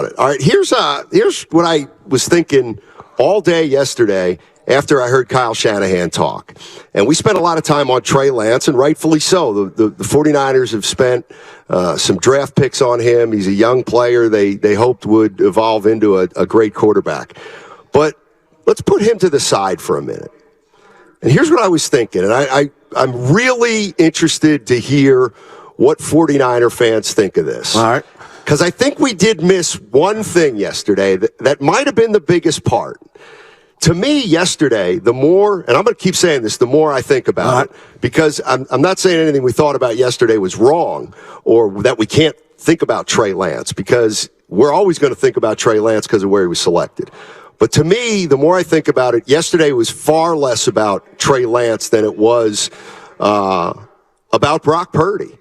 All right, here's what I was thinking all day yesterday after I heard Kyle Shanahan talk. And we spent a lot of time on Trey Lance, and rightfully so. The 49ers have spent some draft picks on him. He's a young player they hoped would evolve into a great quarterback. But let's put him to the side for a minute. And here's what I was thinking, and I'm really interested to hear what 49er fans think of this. All right. Because I think we did miss one thing yesterday that might have been the biggest part. To me, yesterday, the more, and I'm going to keep saying this, the more I think about it, because I'm not saying anything we thought about yesterday was wrong or that we can't think about Trey Lance, because we're always going to think about Trey Lance because of where he was selected. But to me, the more I think about it, yesterday was far less about Trey Lance than it was about Brock Purdy.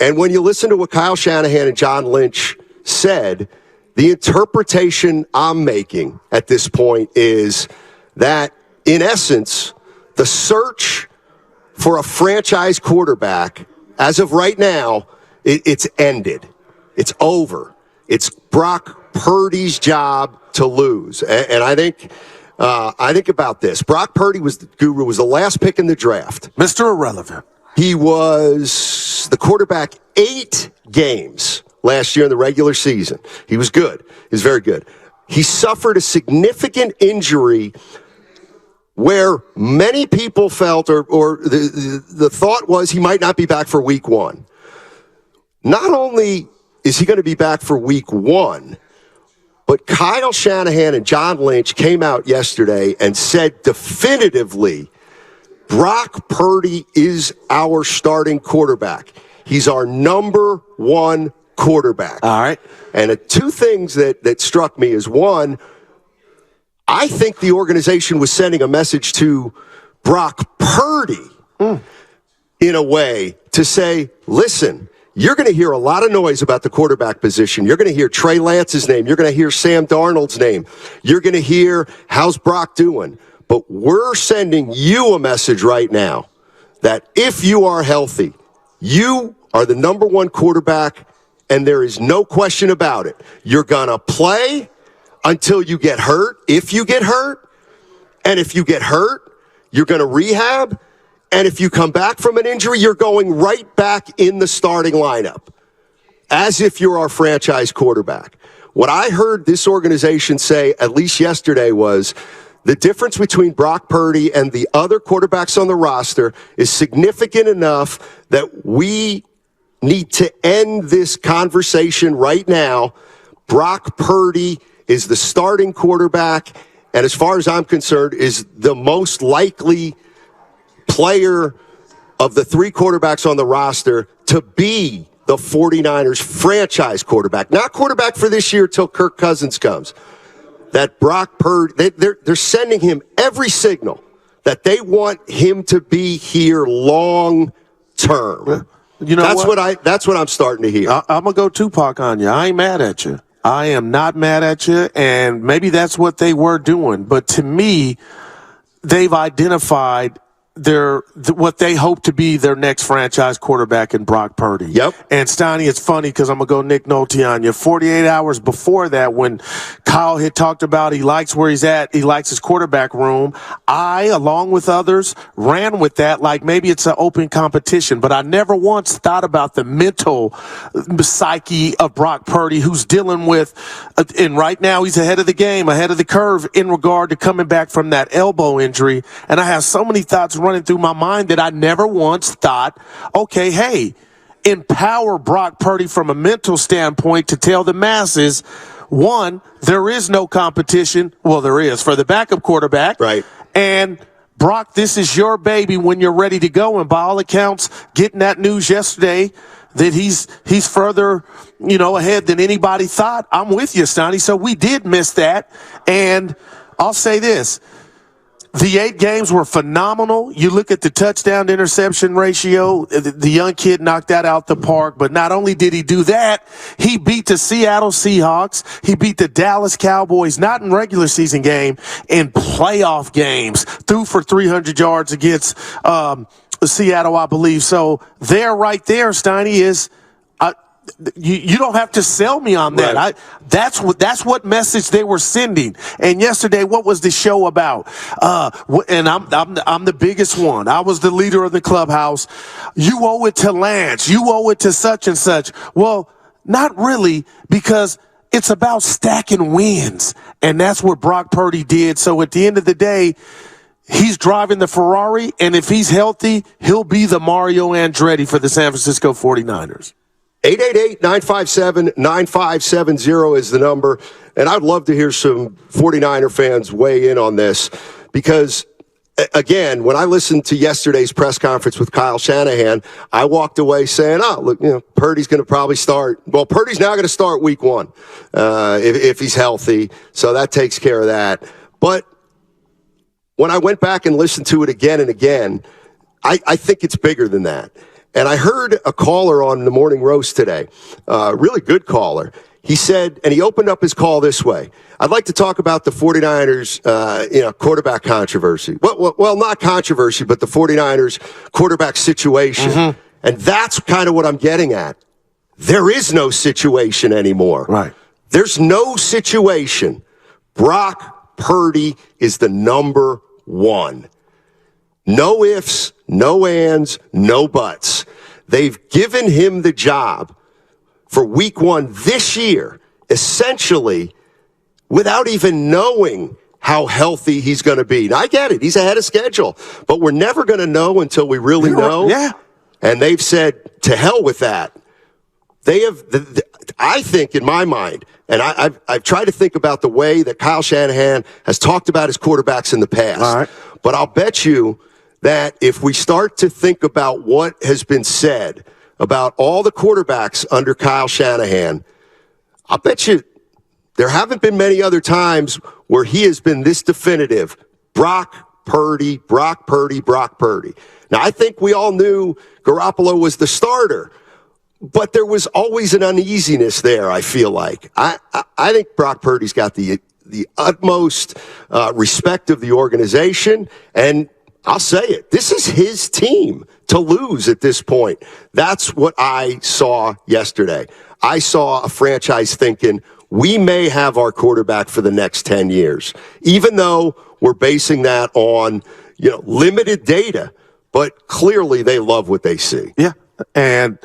And when you listen to what Kyle Shanahan and John Lynch said, the interpretation I'm making at this point is that, in essence, the search for a franchise quarterback, as of right now, it's ended. It's over. It's Brock Purdy's job to lose. And I think about this. Brock Purdy was the last pick in the draft. Mr. Irrelevant. He was the quarterback 8 games last year in the regular season. He was good. He was very good. He suffered a significant injury where many people felt, or the thought was, he might not be back for week 1. Not only is he going to be back for week 1, but Kyle Shanahan and John Lynch came out yesterday and said definitively, Brock Purdy is our starting quarterback. He's our number 1 quarterback. All right. And 2 things that struck me is, one, I think the organization was sending a message to Brock Purdy in a way to say, listen, you're going to hear a lot of noise about the quarterback position. You're going to hear Trey Lance's name. You're going to hear Sam Darnold's name. You're going to hear, how's Brock doing? But we're sending you a message right now that if you are healthy, you are the number 1 quarterback, and there is no question about it. You're going to play until you get hurt, if you get hurt. And if you get hurt, you're going to rehab. And if you come back from an injury, you're going right back in the starting lineup, as if you're our franchise quarterback. What I heard this organization say, at least yesterday, was the difference between Brock Purdy and the other quarterbacks on the roster is significant enough that we need to end this conversation right now. Brock Purdy is the starting quarterback, and as far as I'm concerned, is the most likely player of the 3 quarterbacks on the roster to be the 49ers franchise quarterback. Not quarterback for this year till Kirk Cousins comes. That Brock Purdy, they're sending him every signal that they want him to be here long term. You know that's what I'm starting to hear. I'm gonna go Tupac on you. I ain't mad at you. I am not mad at you, and maybe that's what they were doing. But to me, they've identified what they hope to be their next franchise quarterback in Brock Purdy. Yep. And Steiny, it's funny because I'm going to go Nick Nolte on you. 48 hours before that, when Kyle had talked about he likes where he's at, he likes his quarterback room, I, along with others, ran with that like maybe it's an open competition. But I never once thought about the mental psyche of Brock Purdy, who's dealing with, and right now he's ahead of the game, ahead of the curve in regard to coming back from that elbow injury. And I have so many thoughts running through my mind that I never once thought, okay, hey, empower Brock Purdy from a mental standpoint to tell the masses, one, there is no competition. Well, there is for the backup quarterback. Right. And Brock, this is your baby when you're ready to go. And by all accounts, getting that news yesterday that he's further, ahead than anybody thought. I'm with you, Steiny. So we did miss that. And I'll say this. The 8 games were phenomenal. You look at the touchdown to interception ratio. The young kid knocked that out the park. But not only did he do that, he beat the Seattle Seahawks. He beat the Dallas Cowboys, not in regular season game, in playoff games. Threw for 300 yards against Seattle, I believe. So there, right there, Steiny, is You don't have to sell me on that. Right. That's what message they were sending. And yesterday, what was the show about? And I'm the biggest one. I was the leader of the clubhouse. You owe it to Lance. You owe it to such and such. Well, not really, because it's about stacking wins, and that's what Brock Purdy did. So at the end of the day, he's driving the Ferrari, and if he's healthy, he'll be the Mario Andretti for the San Francisco 49ers. 888-957-9570 is the number, and I'd love to hear some 49er fans weigh in on this because, again, when I listened to yesterday's press conference with Kyle Shanahan, I walked away saying, oh, look, Purdy's going to probably start. Well, Purdy's now going to start week one if he's healthy, so that takes care of that. But when I went back and listened to it again and again, I think it's bigger than that. And I heard a caller on the Morning Roast today, really good caller. He said, and he opened up his call this way, I'd like to talk about the 49ers, quarterback controversy. Well, not controversy, but the 49ers quarterback situation. Mm-hmm. And that's kind of what I'm getting at. There is no situation anymore. Right. There's no situation. Brock Purdy is the number one. No ifs, no ands, no buts. They've given him the job for week one this year, essentially without even knowing how healthy he's going to be. Now, I get it. He's ahead of schedule, but we're never going to know until we really know. Yeah. And they've said, to hell with that. They have, I think, in my mind, and I've tried to think about the way that Kyle Shanahan has talked about his quarterbacks in the past. All right. But I'll bet you that if we start to think about what has been said about all the quarterbacks under Kyle Shanahan, I'll bet you there haven't been many other times where he has been this definitive. Brock Purdy, Brock Purdy, Brock Purdy. Now, I think we all knew Garoppolo was the starter, but there was always an uneasiness there, I feel like. I think Brock Purdy's got the utmost respect of the organization, and I'll say it. This is his team to lose at this point. That's what I saw yesterday. I saw a franchise thinking, we may have our quarterback for the next 10 years, even though we're basing that on, limited data, but clearly they love what they see. Yeah. And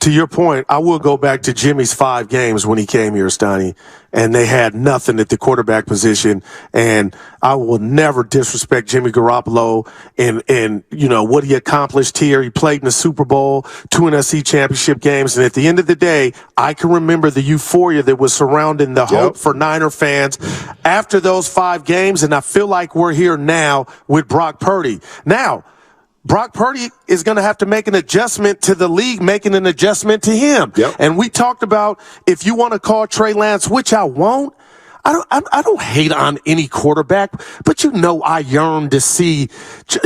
to your point, I will go back to Jimmy's 5 games when he came here, Steiny, and they had nothing at the quarterback position. And I will never disrespect Jimmy Garoppolo and what he accomplished here. He played in the Super Bowl, 2 NFC championship games. And at the end of the day, I can remember the euphoria that was surrounding the hope for Niner fans after those 5 games. And I feel like we're here now with Brock Purdy. Now, Brock Purdy is going to have to make an adjustment to the league, making an adjustment to him. Yep. And we talked about if you want to call Trey Lance, which I won't. I don't hate on any quarterback, but I yearn to see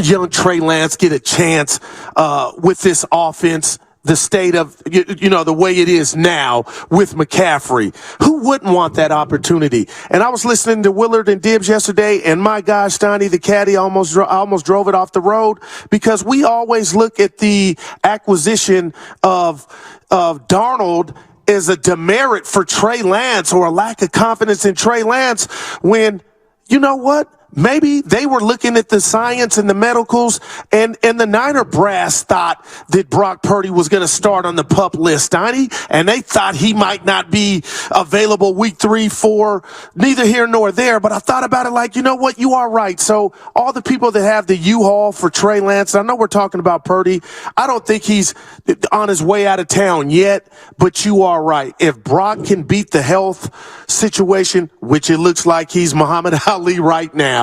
young Trey Lance get a chance with this offense. The state of, the way it is now with McCaffrey. Who wouldn't want that opportunity? And I was listening to Willard and Dibbs yesterday, and my gosh, Steiny, the caddy almost drove it off the road, because we always look at the acquisition of Darnold as a demerit for Trey Lance or a lack of confidence in Trey Lance when, you know what? Maybe they were looking at the science and the medicals, and the Niner brass thought that Brock Purdy was going to start on the PUP list, Steiny, and they thought he might not be available week 3, 4, neither here nor there. But I thought about it like, you know what? You are right. So all the people that have the U-Haul for Trey Lance, I know we're talking about Purdy. I don't think he's on his way out of town yet, but you are right. If Brock can beat the health situation, which it looks like he's Muhammad Ali right now,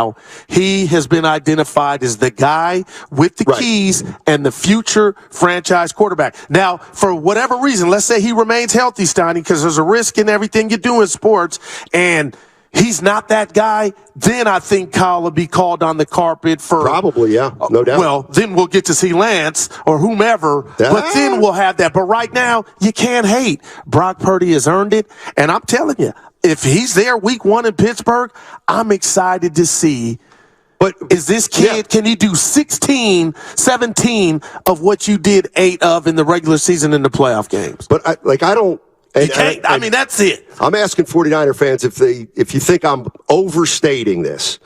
he has been identified as the guy with the keys and the future franchise quarterback. Now, for whatever reason, let's say he remains healthy, Steiny, because there's a risk in everything you do in sports, and he's not that guy, then I think Kyle will be called on the carpet for... Probably, yeah. No doubt. Well, then we'll get to see Lance or whomever, but then we'll have that. But right now, you can't hate. Brock Purdy has earned it, and I'm telling you, if he's there week 1 in Pittsburgh, I'm excited to see But is this kid, can he do 16, 17 of what you did 8 of in the regular season in the playoff games? But I don't. I mean, that's it. I'm asking 49er fans if you think I'm overstating this.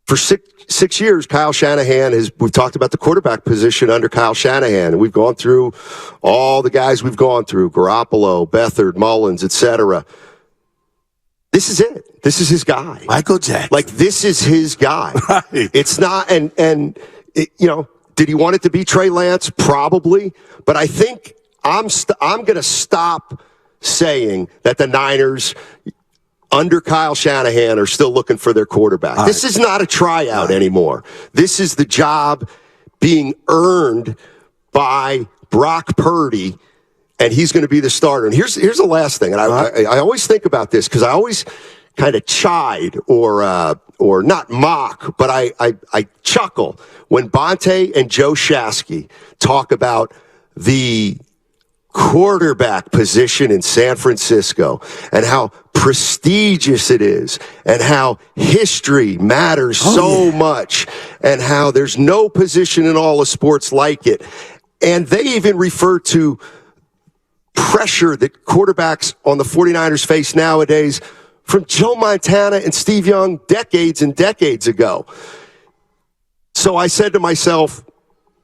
For six years, Kyle Shanahan we've talked about the quarterback position under Kyle Shanahan, and we've gone through all the guys we've gone through, Garoppolo, Beathard, Mullins, etc. This is it. This is his guy. Michael Jackson. Like, this is his guy. Right. It's not, did he want it to be Trey Lance? Probably. But I think I'm going to stop saying that the Niners under Kyle Shanahan are still looking for their quarterback. This is not a tryout anymore. This is the job being earned by Brock Purdy, and he's going to be the starter. And here's the last thing, and I always think about this because I always kind of chide or not mock, but I chuckle when Bonte and Joe Shasky talk about the quarterback position in San Francisco and how prestigious it is and how history matters so much and how there's no position in all of sports like it. And they even refer to pressure that quarterbacks on the 49ers face nowadays from Joe Montana and Steve Young decades and decades ago. So I said to myself,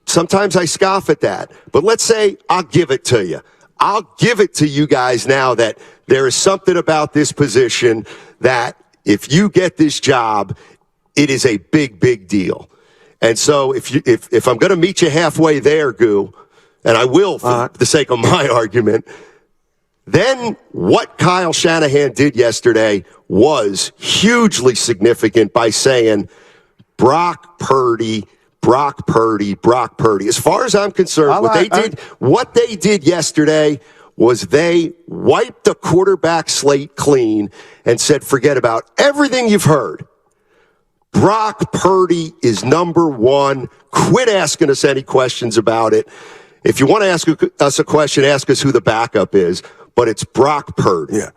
sometimes I scoff at that, but let's say I'll give it to you. I'll give it to you guys now that there is something about this position that if you get this job, it is a big, big deal. And so if I'm going to meet you halfway there, Goo, and I will for the sake of my argument, then what Kyle Shanahan did yesterday was hugely significant by saying Brock Purdy. As far as I'm concerned, what they did yesterday was they wiped the quarterback slate clean and said, forget about everything you've heard. Brock Purdy is number one. Quit asking us any questions about it. If you want to ask us a question, ask us who the backup is, but it's Brock Purdy. Yeah.